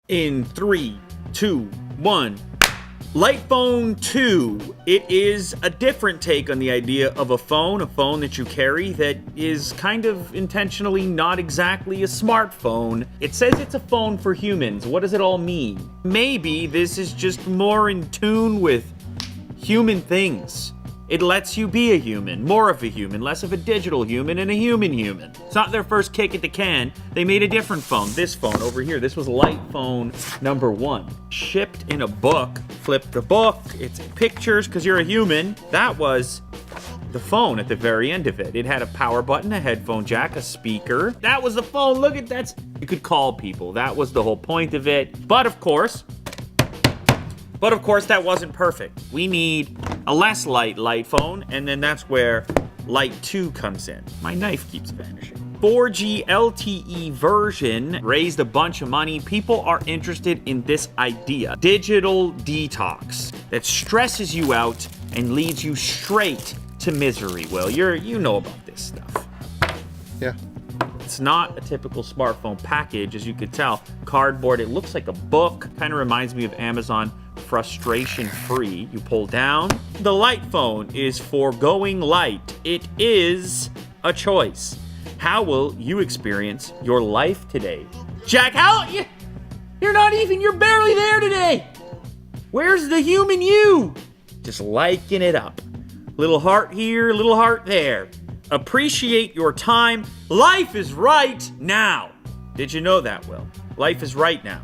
In 3, 2, 1. Lightphone 2. It is a different take on the idea of a phone that you carry that is kind of intentionally not exactly a smartphone. It says it's a phone for humans. What does it all mean? Maybe this is just more in tune with human things. It lets you be a human, more of a human, less of a digital human, and a human human. It's not their first kick at the can. They made a different phone. This phone over here. This was Lightphone number 1. Shipped in a book. Flip the book. It's pictures because you're a human. That was the phone at the very end of it. It had a power button, a headphone jack, a speaker. That was the phone. Look at that. You could call people. That was the whole point of it. But of course, that wasn't perfect. We need a less light phone, and then that's where Light 2 comes in. My knife keeps vanishing. 4G LTE version raised a bunch of money. People are interested in this idea. Digital detox that stresses you out and leads you straight to misery. Well, you know about this stuff. Yeah. It's not a typical smartphone package, as you could tell. Cardboard, it looks like a book. Kind of reminds me of Amazon Frustration Free. You pull down. The Lightphone is for going light. It is a choice. How will you experience your life today? Jack, you're barely there today. Where's the human you? Just liking it up. Little heart here, little heart there. Appreciate your time. Life is right now. Did you know that, Will? Life is right now.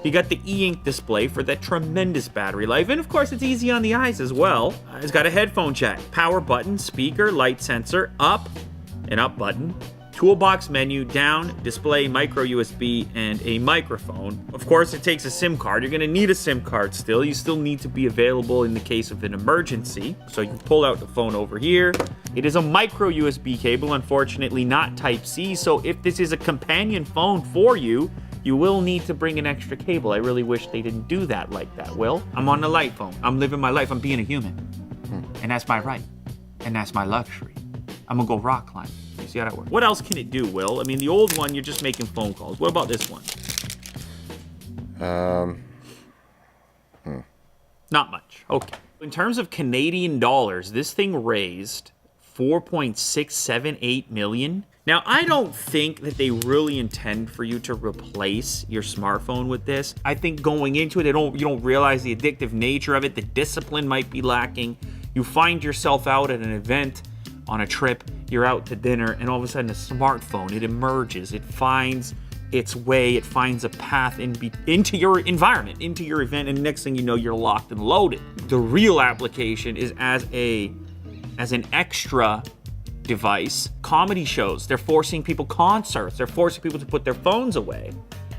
You got the e-ink display for that tremendous battery life, and of course it's easy on the eyes as well. It's got a headphone jack, power button, speaker, light sensor, up, an up button, toolbox menu, down, display, micro USB, and a microphone. Of course it takes a SIM card. You're going to need a SIM card still. You still need to be available in the case of an emergency. So you pull out the phone over here. It is a micro USB cable, unfortunately not Type-C, so if this is a companion phone for you, you will need to bring an extra cable. I really wish they didn't do that like that, Will. I'm on the Lightphone. I'm living my life. I'm being a human. And that's my right. And that's my luxury. I'm gonna go rock climbing. You see how that works? What else can it do, Will? I mean, the old one, you're just making phone calls. What about this one? Not much. Okay. In terms of Canadian dollars, this thing raised $4.678 million. Now, I don't think that they really intend for you to replace your smartphone with this. I think going into it, you don't realize the addictive nature of it. The discipline might be lacking. You find yourself out at an event, on a trip, you're out to dinner, and all of a sudden a smartphone, it emerges. It finds its way. It finds a path into your environment, into your event, and next thing you know, you're locked and loaded. The real application is as an extra device. Comedy shows, they're forcing people, concerts, they're forcing people to put their phones away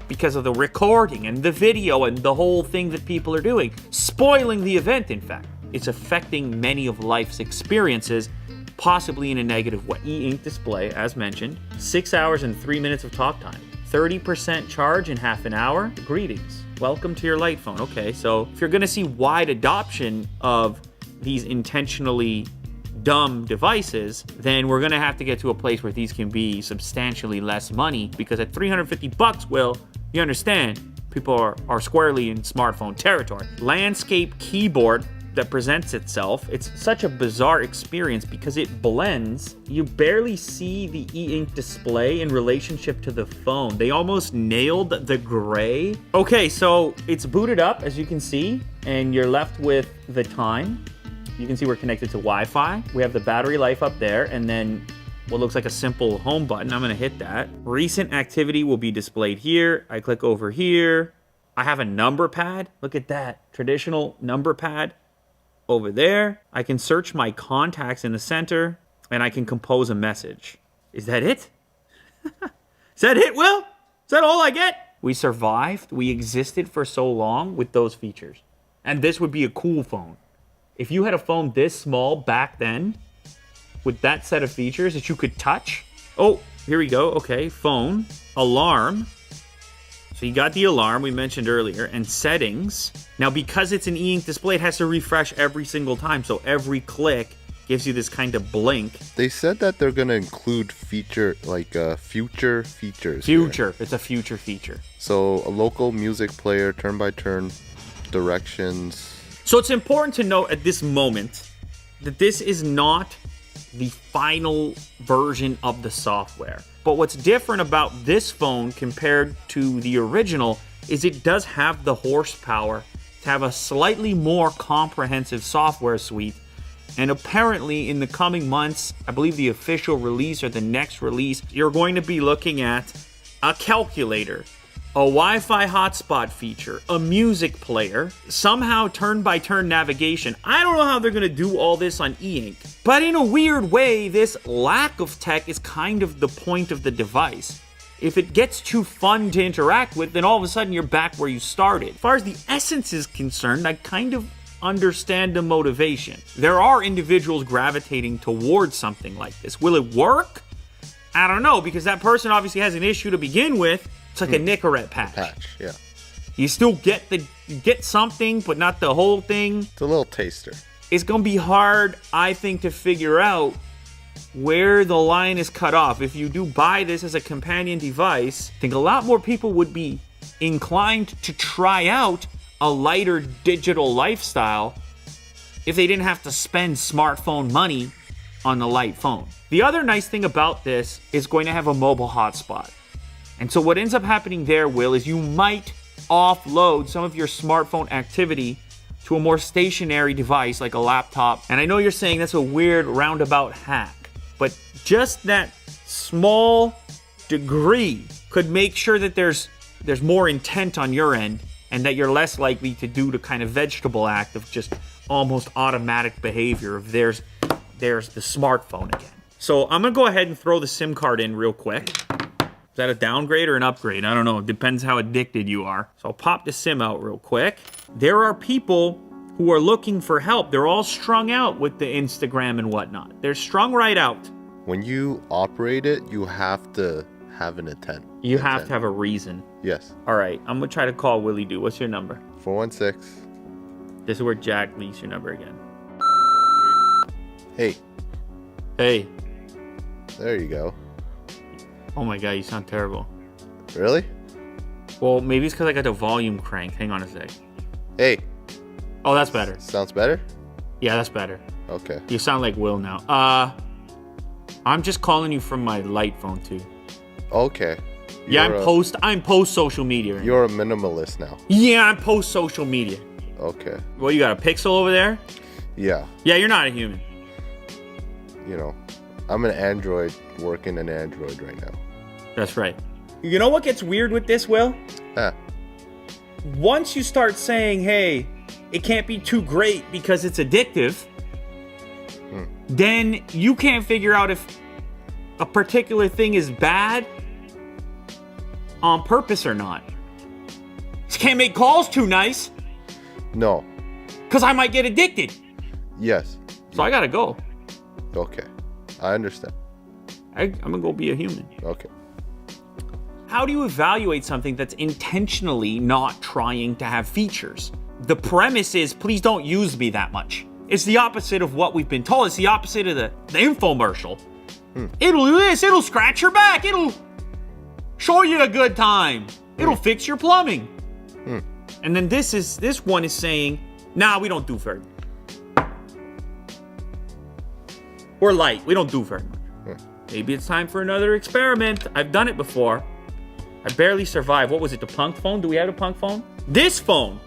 because of the recording and the video and the whole thing that people are doing, spoiling the event. In fact, it's affecting many of life's experiences, possibly in a negative way. E-ink display, as mentioned, 6 hours and 3 minutes of talk time, 30% charge in half an hour. Greetings, welcome to your Lightphone. Okay, so if you're gonna see wide adoption of these intentionally dumb devices, then we're gonna have to get to a place where these can be substantially less money, because at $350, Will, you understand, people are squarely in smartphone territory. Landscape keyboard that presents itself. It's such a bizarre experience because it blends. You barely see the e-ink display in relationship to the phone. They almost nailed the gray. Okay, so it's booted up, as you can see, and you're left with the time. You can see we're connected to Wi-Fi. We have the battery life up there, and then what looks like a simple home button. I'm gonna hit that. Recent activity will be displayed here. I click over here. I have a number pad. Look at that, traditional number pad over there. I can search my contacts in the center, and I can compose a message. Is that it? Is that it, Will? Is that all I get? We survived. We existed for so long with those features. And this would be a cool phone. If you had a phone this small back then, with that set of features that you could touch. Oh, here we go. Okay, phone, alarm. So you got the alarm we mentioned earlier, and settings. Now, because it's an e-ink display, it has to refresh every single time. So every click gives you this kind of blink. They said that they're gonna include future features. Future. It's a future feature. So a local music player, turn-by-turn directions. So it's important to note at this moment that this is not the final version of the software. But what's different about this phone compared to the original is it does have the horsepower to have a slightly more comprehensive software suite. And apparently in the coming months, I believe the official release or the next release, you're going to be looking at a calculator, a Wi-Fi hotspot feature, a music player, somehow turn-by-turn navigation. I don't know how they're going to do all this on e-ink, but in a weird way, this lack of tech is kind of the point of the device. If it gets too fun to interact with, then all of a sudden you're back where you started. As far as the essence is concerned, I kind of understand the motivation. There are individuals gravitating towards something like this. Will it work? I don't know, because that person obviously has an issue to begin with. It's like a Nicorette patch. Yeah. You still get something, but not the whole thing. It's a little taster. It's gonna be hard, I think, to figure out where the line is cut off. If you do buy this as a companion device, I think a lot more people would be inclined to try out a lighter digital lifestyle if they didn't have to spend smartphone money on the light phone. The other nice thing about this is going to have a mobile hotspot. And so what ends up happening there, Will, is you might offload some of your smartphone activity to a more stationary device like a laptop. And I know you're saying that's a weird roundabout hack, but just that small degree could make sure that there's more intent on your end and that you're less likely to do the kind of vegetable act of just almost automatic behavior of there's the smartphone again. So I'm gonna go ahead and throw the SIM card in real quick. Is that a downgrade or an upgrade? I don't know. It depends how addicted you are. So I'll pop the SIM out real quick. There are people who are looking for help. They're all strung out with the Instagram and whatnot. They're strung right out. When you operate it, you have to have an intent. You have to have a reason. Yes. All right. I'm going to try to call Willie Doo. What's your number? 416. This is where Jack leaves your number again. Hey. Hey. There you go. Oh my God, you sound terrible. Really? Well, maybe it's because I got the volume cranked. Hang on a sec. Hey. Oh, that's better. Sounds better? Yeah, that's better. Okay. You sound like Will now. I'm just calling you from my light phone too. Okay. Yeah, I'm post social media. You're a minimalist now. Yeah, I'm post social media. Okay. Well, you got a Pixel over there? Yeah. Yeah, you're not a human. You know, I'm an Android working an Android right now. That's right. You know what gets weird with this, Will? Once you start saying, hey, it can't be too great because it's addictive, then you can't figure out if a particular thing is bad on purpose or not. Just can't make calls too nice. No. Because I might get addicted. Yes. So I gotta go. Okay. I understand. I'm gonna go be a human. Okay. How do you evaluate something that's intentionally not trying to have features? The premise is, please don't use me that much. It's the opposite of what we've been told. It's the opposite of the infomercial. It'll do this. It'll scratch your back. It'll show you a good time. It'll fix your plumbing. And then this one is saying, nah, we don't do very much. We're light. We don't do very much. Maybe it's time for another experiment. I've done it before. I barely survived. What was it, the Punk phone? Do we have a Punk phone? This phone.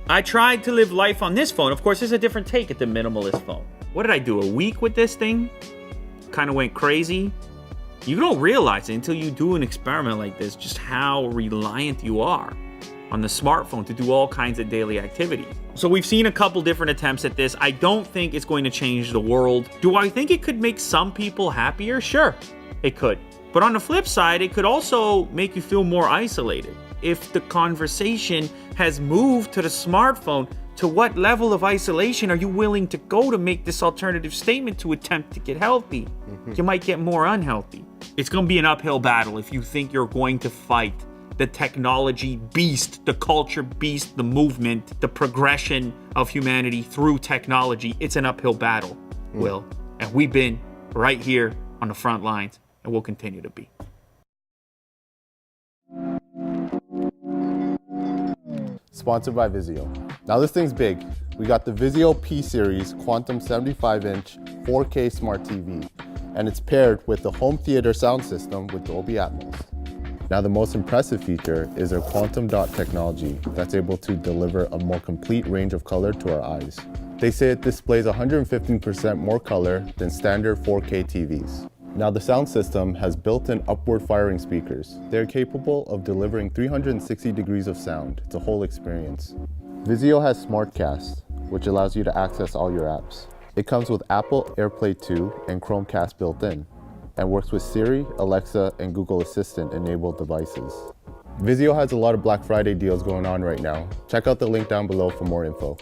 I tried to live life on this phone. Of course, there's a different take at the minimalist phone. What did I do, a week with this thing? Kind of went crazy. You don't realize it until you do an experiment like this, just how reliant you are on the smartphone to do all kinds of daily activity. So we've seen a couple different attempts at this. I don't think it's going to change the world. Do I think it could make some people happier? Sure, it could. But on the flip side, it could also make you feel more isolated. If the conversation has moved to the smartphone, to what level of isolation are you willing to go to make this alternative statement to attempt to get healthy? You might get more unhealthy. It's going to be an uphill battle if you think you're going to fight the technology beast, the culture beast, the movement, the progression of humanity through technology. It's an uphill battle, Will. And we've been right here on the front lines, and we'll continue to be. Sponsored by Vizio. Now this thing's big. We got the Vizio P-Series Quantum 75-inch 4K Smart TV, and it's paired with the home theater sound system with Dolby Atmos. Now the most impressive feature is our Quantum Dot technology that's able to deliver a more complete range of color to our eyes. They say it displays 115% more color than standard 4K TVs. Now the sound system has built-in upward firing speakers. They're capable of delivering 360 degrees of sound. It's a whole experience. Vizio has SmartCast, which allows you to access all your apps. It comes with Apple AirPlay 2 and Chromecast built in, and works with Siri, Alexa, and Google Assistant enabled devices. Vizio has a lot of Black Friday deals going on right now. Check out the link down below for more info.